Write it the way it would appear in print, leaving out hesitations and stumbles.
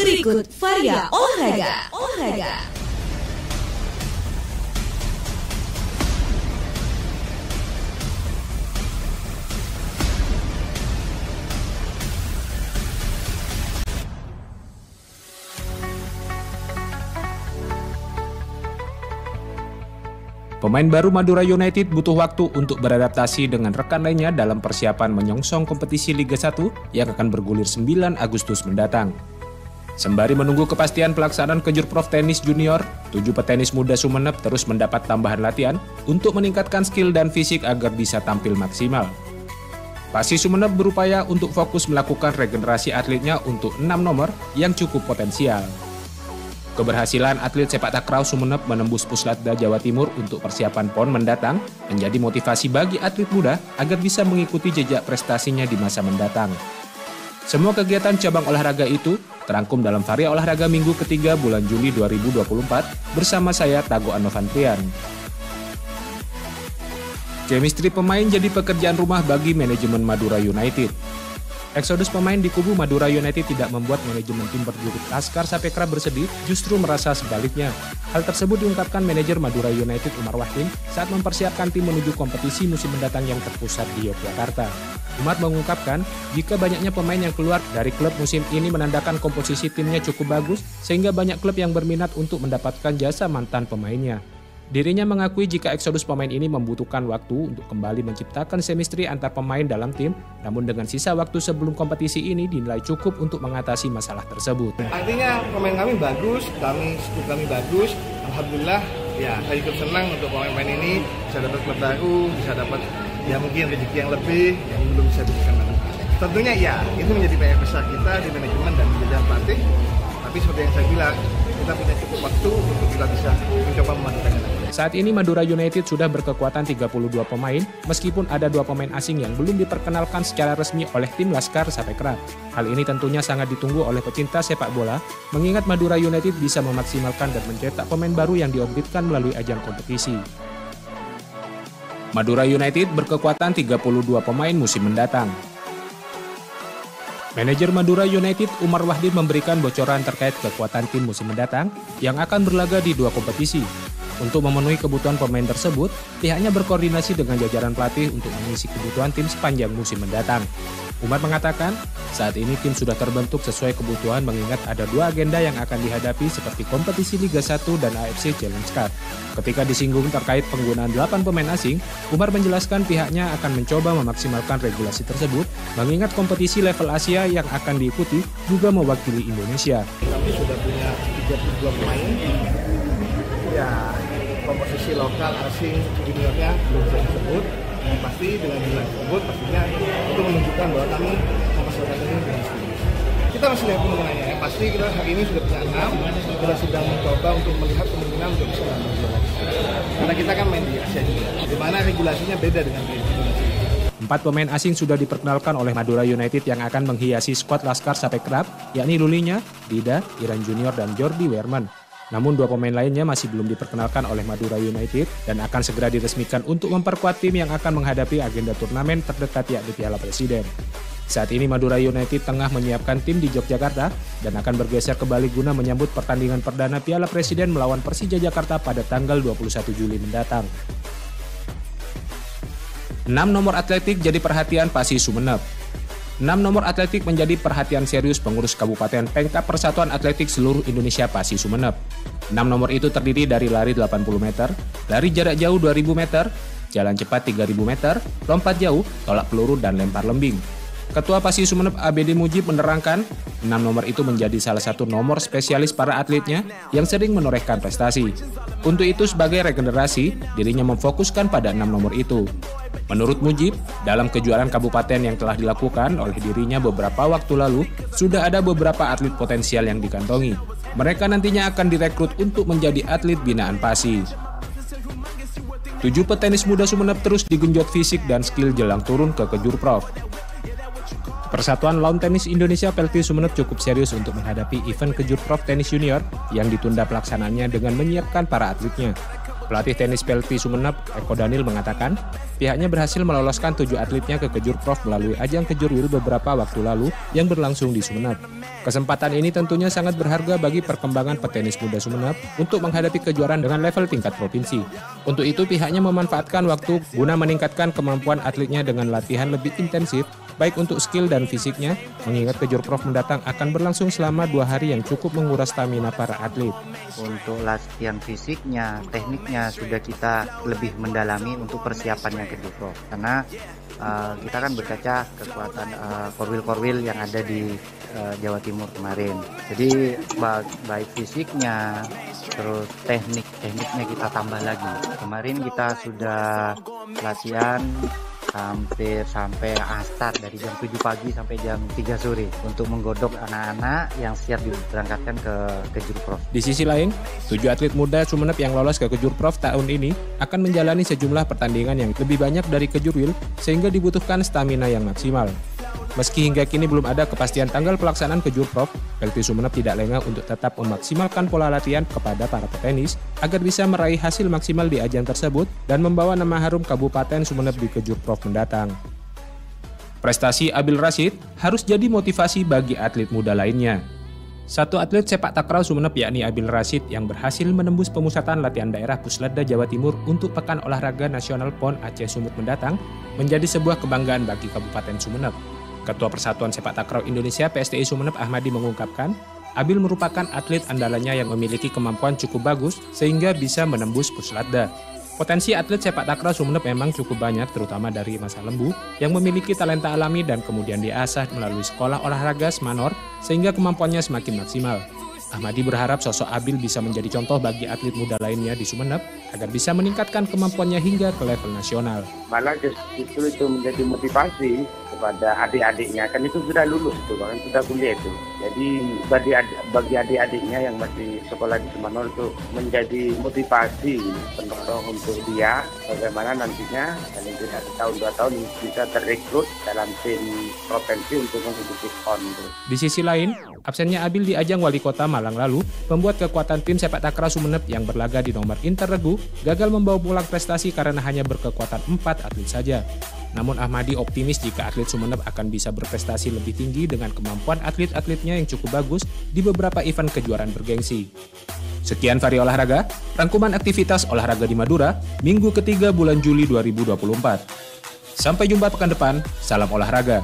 Berikut Varia Olahraga. Pemain baru Madura United butuh waktu untuk beradaptasi dengan rekan lainnya dalam persiapan menyongsong kompetisi Liga 1 yang akan bergulir 9 Agustus mendatang. Sembari menunggu kepastian pelaksanaan Kejurprov Tenis Junior, 7 petenis muda Sumeneb terus mendapat tambahan latihan untuk meningkatkan skill dan fisik agar bisa tampil maksimal. Pasi Sumeneb berupaya untuk fokus melakukan regenerasi atletnya untuk 6 nomor yang cukup potensial. Keberhasilan atlet sepak takraw Sumeneb menembus Puslatda Jawa Timur untuk persiapan PON mendatang menjadi motivasi bagi atlet muda agar bisa mengikuti jejak prestasinya di masa mendatang. Semua kegiatan cabang olahraga itu terangkum dalam Varia Olahraga minggu ketiga bulan Juli 2024 bersama saya Tago Anovantrian. Chemistry pemain jadi pekerjaan rumah bagi manajemen Madura United. Eksodus pemain di kubu Madura United tidak membuat manajemen tim berjuluk Laskar Sapekrab bersedih, justru merasa sebaliknya. Hal tersebut diungkapkan manajer Madura United Umar Wahdin saat mempersiapkan tim menuju kompetisi musim mendatang yang terpusat di Yogyakarta. Umar mengungkapkan, jika banyaknya pemain yang keluar dari klub musim ini menandakan komposisi timnya cukup bagus, sehingga banyak klub yang berminat untuk mendapatkan jasa mantan pemainnya. Dirinya mengakui jika eksodus pemain ini membutuhkan waktu untuk kembali menciptakan chemistry antar pemain dalam tim, namun dengan sisa waktu sebelum kompetisi ini dinilai cukup untuk mengatasi masalah tersebut. Artinya pemain kami bagus, kami bagus. Alhamdulillah, ya saya ikut senang untuk pemain-pemain ini bisa dapat klub baru, bisa dapat ya mungkin rezeki yang lebih yang belum bisa diberikan. Tentunya ya itu menjadi PR besar kita di manajemen dan di jajaran pelatih. Tapi seperti yang saya bilang, kita punya cukup waktu untuk kita bisa mencoba memadukannya. Saat ini Madura United sudah berkekuatan 32 pemain, meskipun ada 2 pemain asing yang belum diperkenalkan secara resmi oleh tim Laskar Sapekrab. Hal ini tentunya sangat ditunggu oleh pecinta sepak bola, mengingat Madura United bisa memaksimalkan dan mencetak pemain baru yang diorbitkan melalui ajang kompetisi. Madura United berkekuatan 32 pemain musim mendatang. Manajer Madura United Umar Wahdin memberikan bocoran terkait kekuatan tim musim mendatang yang akan berlaga di 2 kompetisi. Untuk memenuhi kebutuhan pemain tersebut, pihaknya berkoordinasi dengan jajaran pelatih untuk mengisi kebutuhan tim sepanjang musim mendatang. Umar mengatakan, saat ini tim sudah terbentuk sesuai kebutuhan mengingat ada 2 agenda yang akan dihadapi seperti kompetisi Liga 1 dan AFC Challenge Cup. Ketika disinggung terkait penggunaan 8 pemain asing, Umar menjelaskan pihaknya akan mencoba memaksimalkan regulasi tersebut, mengingat kompetisi level Asia yang akan diikuti juga mewakili Indonesia. Kami sudah punya 32 pemain, ya komposisi lokal asing juniornya belum bisa disebut. Yang pasti dengan jumlah tersebut pastinya itu menunjukkan bahwa kami mempersiapkan ini dengan serius. Kita masih lihat kemungkinannya, yang pasti kita hari ini sudah punya 6, kita sedang mencoba untuk melihat kemungkinan untuk bisa menambah lagi. Karena kita kan main di Asia juga, di mana regulasinya beda dengan di Indonesia. 4 pemain asing sudah diperkenalkan oleh Madura United yang akan menghiasi skuad Laskar Sapekrab, yakni Lulinya, Dida, Iran Junior, dan Jordi Wehrman. Namun 2 pemain lainnya masih belum diperkenalkan oleh Madura United dan akan segera diresmikan untuk memperkuat tim yang akan menghadapi agenda turnamen terdekat yakni Piala Presiden. Saat ini Madura United tengah menyiapkan tim di Yogyakarta dan akan bergeser ke Bali guna menyambut pertandingan perdana Piala Presiden melawan Persija Jakarta pada tanggal 21 Juli mendatang. 6 nomor atletik jadi perhatian Pasi Sumeneb. 6 nomor atletik menjadi perhatian serius pengurus Kabupaten Pengkap Persatuan Atletik Seluruh Indonesia Pasi Sumeneb. 6 nomor itu terdiri dari lari 80 meter, lari jarak jauh 2000 meter, jalan cepat 3000 meter, lompat jauh, tolak peluru, dan lempar lembing. Ketua Pasi Sumeneb ABD Mujib menerangkan, 6 nomor itu menjadi salah satu nomor spesialis para atletnya yang sering menorehkan prestasi. Untuk itu sebagai regenerasi, dirinya memfokuskan pada 6 nomor itu. Menurut Mujib, dalam kejuaraan kabupaten yang telah dilakukan oleh dirinya beberapa waktu lalu, sudah ada beberapa atlet potensial yang dikantongi. Mereka nantinya akan direkrut untuk menjadi atlet binaan Pasi. 7 petenis muda Sumeneb terus digenjot fisik dan skill jelang turun ke Kejurprov. Persatuan Lawn Tenis Indonesia Pelti Sumeneb cukup serius untuk menghadapi event Kejurprov Tenis Junior yang ditunda pelaksanaannya dengan menyiapkan para atletnya. Pelatih tenis PLT Sumeneb, Eko Daniel mengatakan, pihaknya berhasil meloloskan 7 atletnya ke Kejurprov melalui ajang Kejurwil beberapa waktu lalu yang berlangsung di Sumeneb. Kesempatan ini tentunya sangat berharga bagi perkembangan petenis muda Sumeneb untuk menghadapi kejuaraan dengan level tingkat provinsi. Untuk itu pihaknya memanfaatkan waktu guna meningkatkan kemampuan atletnya dengan latihan lebih intensif, baik untuk skill dan fisiknya, mengingat Kejurprov mendatang akan berlangsung selama 2 hari yang cukup menguras stamina para atlet. Untuk latihan fisiknya, tekniknya sudah kita lebih mendalami untuk persiapannya Kejurprov. Karena kita kan berkaca kekuatan korwil-korwil yang ada di Jawa Timur kemarin. Jadi baik fisiknya, terus tekniknya kita tambah lagi. Kemarin kita sudah latihan hampir sampai start dari jam 7 pagi sampai jam 3 sore untuk menggodok anak-anak yang siap diberangkatkan ke Kejurprov. Di sisi lain, 7 atlet muda Sumeneb yang lolos ke Kejurprov tahun ini akan menjalani sejumlah pertandingan yang lebih banyak dari Kejurwil sehingga dibutuhkan stamina yang maksimal. Meski hingga kini belum ada kepastian tanggal pelaksanaan Kejurprov, PLT Sumeneb tidak lengah untuk tetap memaksimalkan pola latihan kepada para petenis agar bisa meraih hasil maksimal di ajang tersebut dan membawa nama harum Kabupaten Sumeneb di Kejurprov mendatang. Prestasi Abil Rashid harus jadi motivasi bagi atlet muda lainnya. Satu atlet sepak takraw Sumeneb yakni Abil Rashid yang berhasil menembus pemusatan latihan daerah Puslatda Jawa Timur untuk Pekan Olahraga Nasional PON Aceh Sumut mendatang menjadi sebuah kebanggaan bagi Kabupaten Sumeneb. Ketua Persatuan Sepak Takraw Indonesia PSTI Sumeneb Ahmadi mengungkapkan, Abil merupakan atlet andalannya yang memiliki kemampuan cukup bagus sehingga bisa menembus Puslatda. Potensi atlet sepak takraw Sumeneb memang cukup banyak terutama dari masa lembu yang memiliki talenta alami dan kemudian diasah melalui sekolah olahraga Semanor sehingga kemampuannya semakin maksimal. Ahmadi berharap sosok Abil bisa menjadi contoh bagi atlet muda lainnya di Sumeneb agar bisa meningkatkan kemampuannya hingga ke level nasional. Malah justru itu menjadi motivasi kepada adik-adiknya, kan itu sudah lulus itu, bahkan sudah kuliah itu. Jadi bagi adik-adiknya yang masih sekolah di Semanor itu menjadi motivasi pendorong untuk dia bagaimana nantinya paling tidak tahun 2 tahun bisa terrekrut dalam tim provinsi untuk mengikuti PON. Di sisi lain, absennya Abil di ajang Wali Kota Malang lalu membuat kekuatan tim sepak takraw Sumeneb yang berlaga di nomor interregu gagal membawa pulang prestasi karena hanya berkekuatan 4 atlet saja. Namun Ahmadi optimis jika atlet Sumeneb akan bisa berprestasi lebih tinggi dengan kemampuan atlet-atletnya yang cukup bagus di beberapa event kejuaraan bergengsi. Sekian Vari Olahraga, rangkuman aktivitas olahraga di Madura, Minggu ketiga bulan Juli 2024. Sampai jumpa pekan depan, salam olahraga.